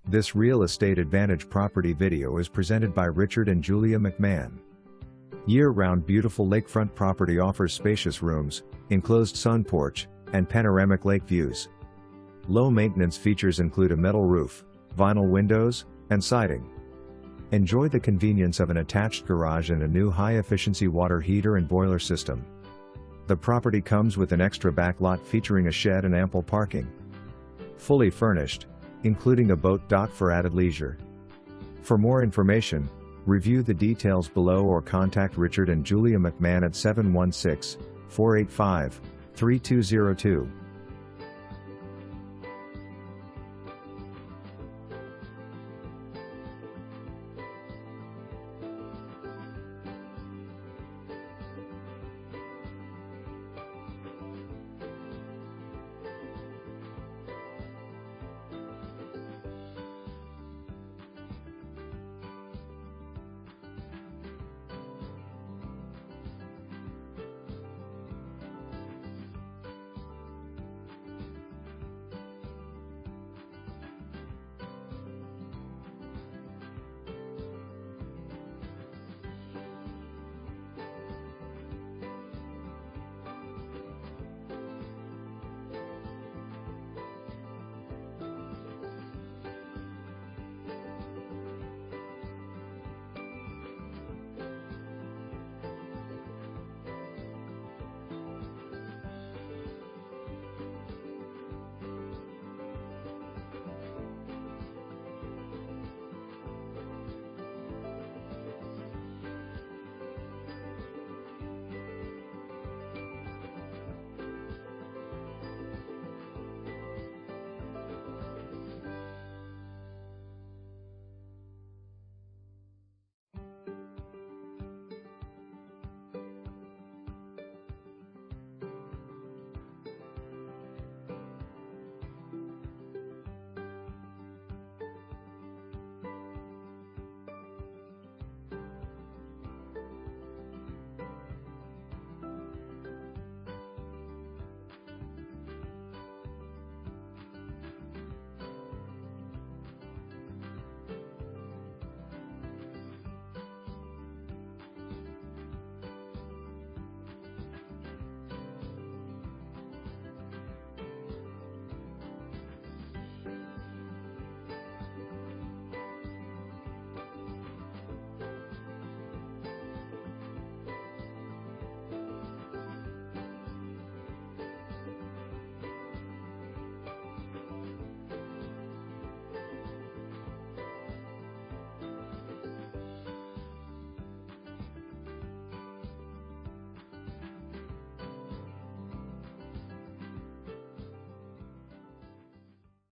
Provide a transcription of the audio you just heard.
This real estate advantage property video is presented by Richard and Julia McMahon. Year-round beautiful lakefront property offers spacious rooms, enclosed sun porch, and panoramic lake views. Low maintenance features include a metal roof, vinyl windows, and siding. Enjoy the convenience of an attached garage and a new high-efficiency water heater and boiler system. The property comes with an extra back lot featuring a shed and ample parking. Fully furnished, including a boat dock for added leisure. For more information, review the details below or contact Richard and Julia McMahon at 716-485-3202.